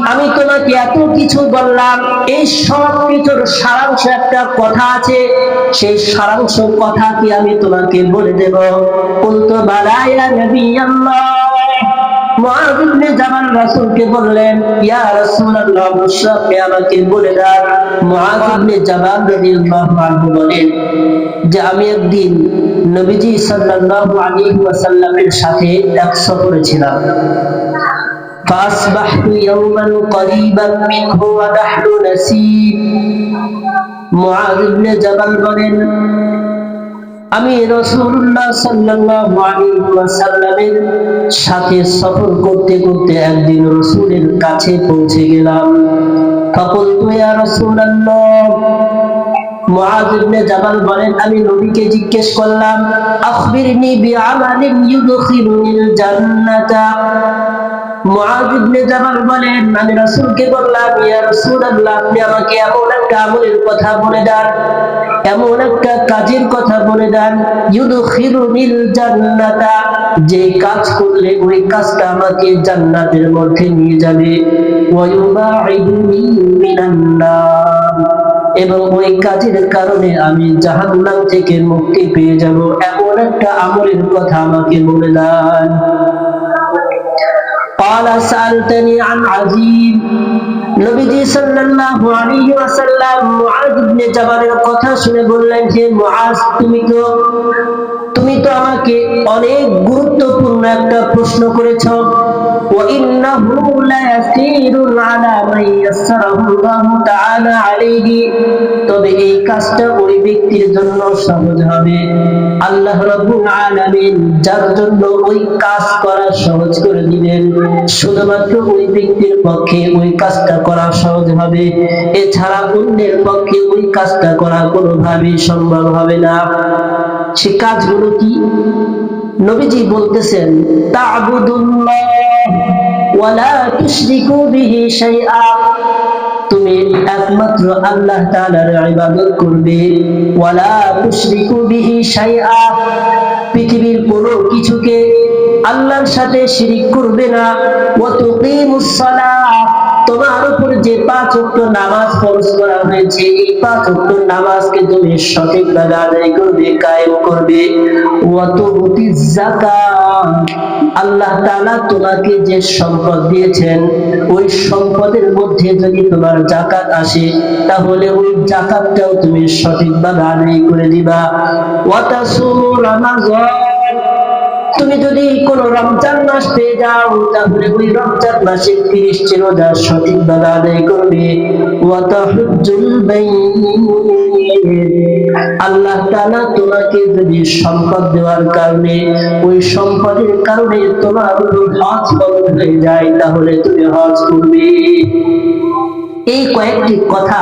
আমি তোমাকে এত কিছু বললাম, এই সব কিছুর সারাংশ একটা কথা আছে, সেই সারাংশ কথা কি আমি তোমাকে বলে দেব? কুলতু বালা ইয়া নবী আল্লাহ। মুআয ইবনে জাবাল রাসূলকে বললেন, ইয়া রাসূলুল্লাহ, অবশ্যই আপনি আমাকে বলে দেন। মুআয ইবনে জাবাল রাদিয়াল্লাহু আনহু বলেন যে আমি একদিন নবীজি সাল্লাল্লাহু আলাইহি ওয়াসাল্লামের সাথে এক সফরে ছিলাম। فأصبحت يوما قريبا منه ونحن نسير। মুআয ইবনে জাবাল বলেন, আমি রাসূলুল্লাহ সাল্লাল্লাহু আলাইহি ওয়াসাল্লামের সাথে সফর করতে করতে একদিন রাসূলের কাছে পৌঁছে গেলাম। ফাকুলতু ইয়া রাসূলুল্লাহ, মুআয ইবনে জাবাল বলেন, আমি নবীকে জিজ্ঞেস করলাম, আখবিরনি বিআমালিন ইউদখিলুনিল জান্নাতা। মুআয ইবনে জাবাল বলেন, আমি রাসূলকে বললাম, ইয়া রাসূলুল্লাহ, আপনি আমাকে এমন একটা আমলের কথা বলে দেন, এমন একটা কাজের কথা বলে দেন, ইউদখিলুনিল জান্নাতা, যে কাজ করলে ওই কাজটা আমাকে জান্নাতের মধ্যে নিয়ে যাবে, ওয়া ইউবাঈদুনি মিনান নার, এবং ওই কাজের কারণে আমি জাহান্নাম থেকে মুক্তি পেয়ে যাব, এমন একটা আমলের কথা আমাকে বলে দেন। قال سألتني عن عظيم। নবীজি সাল্লাল্লাহু আলাইহি ওয়াসাল্লাম মুআয ইবনে জাবালের কথা শুনে বললেন, হে মুআয, তুমি তো আমাকে অনেক গুরুত্বপূর্ণ একটা প্রশ্ন করেছো। ওয়া ইন্নাহু লায়াসীরুন আলা মান ইয়াসসারাহু আল্লাহু তাআলা আলাইহি, তবে এই কাজটা ওই ব্যক্তির জন্য সহজ হবে, আল্লাহ রাব্বুল আলামিন যার জন্য ওই কাজ করা সহজ করে দিবেন, শুধুমাত্র ওই ব্যক্তির পক্ষে ওই কাজটা করা সহজ হবে, এছাড়া অন্যের পক্ষে ওই কাজটা করা কোনোভাবেই সম্ভব হবে না। সে কাজগুলো কি? নবীজি বলতেছেন, তা'বুদুল্লাহ ওয়া লা তুশরিকু বিহি শাইআ, তুমি একমাত্র আল্লাহ তাআলার ইবাদত করবে, ওয়া লা তুশরিকু বিহি শাইআ, পৃথিবীর কোনো কিছুকে আল্লাহর সাথে শিরিক করবে না, ওয়া তুকিমুস সালাহ, তোমার উপর যে 5 ওয়াক্ত নামাজ ফরজ করা হয়েছে, এই 5 ওয়াক্ত নামাজকে তুমি সঠিকভাবে আদায় করবে, কায়েম করবে, ওয়া তুতিজ যাকাত, আল্লাহ তাআলা তোমাকে যে সম্পদ দিয়েছেন ওই সম্পদের মধ্যে যদি তোমার যাকাত আসে, তাহলে ওই যাকাতটাও তুমি সঠিকভাবে আদায় করে দিবা, ওয়া তাসুমু রমাযান, তুমি যদি কোন রমজান মাস পেয়ে যাও, তাহলে ওই রমজান মাসে 30টি রোজা সঠিকভাবে আদায় করবে, ওয়া তাহুজ্জুল বাইত, আল্লাহ তাআলা তোমাকে যদি সম্পদ দেওয়ার কারণে, ওই সম্পদের কারণে তোমার উপর হজ ফরজ হয়ে যায়, তাহলে তুমি হজ করবে। এই কয়েকটি কথা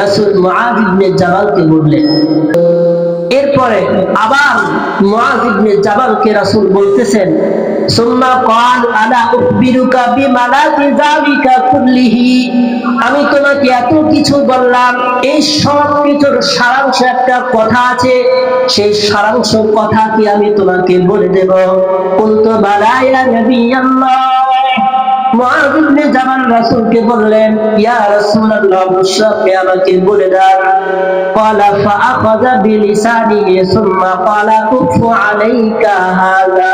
রাসূল মুআয ইবনে জাবালকে বললেন। এরপরে আবার মুআয ইবনে জাবালকে রাসূল বলতেছেন, সুম্মা ক্বাল আলা উখবিরুকা বিমালাকি যালিকা কুল্লিহি, আমি তোমাকে এত কিছু বললাম, এই সব কিছুর সারাংশ একটা কথা আছে, সেই সারাংশ কথা কি আমি তোমাকে বলে দেব? কুলতু বালা ইয়া নবী আল্লাহ। মুআয ইবনে জাবাল রাসূলকে বললেন, ইয়া রাসূলুল্লাহ, অবশ্যই আপনি আমাকে বলে দেন। ক্বালা ফাআখাযা বিলিসানিহি সুম্মা ক্বালা কুফু আলাইকা হাযা।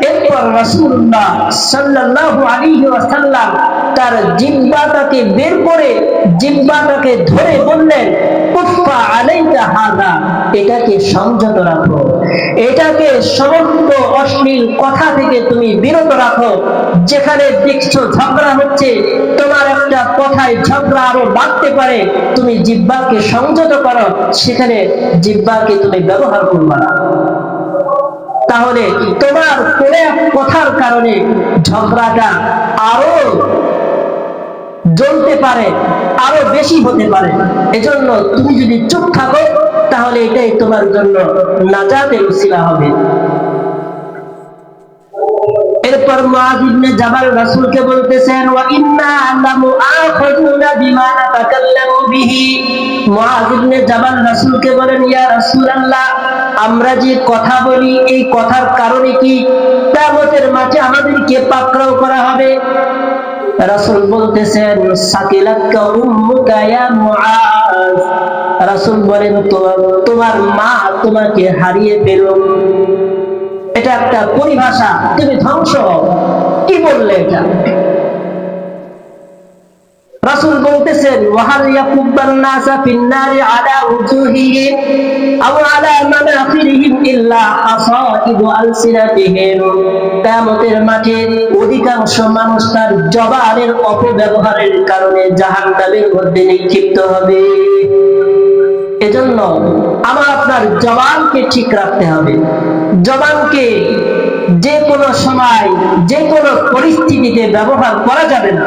এরপর রাসূলুল্লাহ সাল্লাল্লাহু আলাইহি ওয়াসাল্লাম তার জিহ্বাটাকে বের করে, জিহ্বাটাকে ধরে বললেন, কুফা আলাইকা হাযা, এটাকে সংযত রাখো, এটাকে সমস্ত অশ্লীল কথা থেকে তুমি বিরত রাখো। যেখানে দেখছো ঝগড়া হচ্ছে, তোমার একটা কথায় ঝগড়া আরো বাড়তে পারে, তুমি জিহ্বাকে সংযত করো, সেখানে জিহ্বাকে তুমি ব্যবহার করবে না, তাহলে তোমার কোনো এক কথার কারণে ঝগড়াটা আরো জ্বলতে পারে, আরো বেশি হতে পারে। এজন্য তুমি যদি চুপ থাকো, তাহলে এটাই তোমার জন্য নাজাতের উসিলা হবে। এরপর মুআয ইবনে জাবাল রাসূলকে বলতেছেন, ওয়া ইন্না লামুআখিযুনা বিমা নাতাকাল্লামু বিহি। মুআয ইবনে জাবাল রাসূলকে বলেন, ইয়া রাসূলুল্লাহ, আমরা যে কথা বলি, এই কথার কারণে কি কিয়ামতের মাঠে আমাদেরকে পাকড়াও করা হবে? রাসূল বলতেছেন সাকিলাতকা উম্মুকা ইয়া মুআজ, রাসূল বলেন তোমার মা তোমাকে হারিয়ে ফেল। এটা একটা পরিভাষা, তুমি ধ্বংস হও। কি বললে এটা? রাসূল বলতেছেন ওয়াহাল ইয়াকুব্বান নাসা ফিন্নারি আলা উজুহিহিম আও আলা মানাখিরিহিম ইল্লা হাসাইদু আলসিনাতিহিম, কিয়ামতের মাঠে অধিকাংশ মানুষ তার জবানের অপব্যবহারের কারণে জাহান্নামের মধ্যে নিক্ষিপ্ত হবে। এজন্য আমার আপনার জবানকে ঠিক রাখতে হবে। জবানকে যে কোনো সময় যে কোনো পরিস্থিতিতে ব্যবহার করা যাবে না।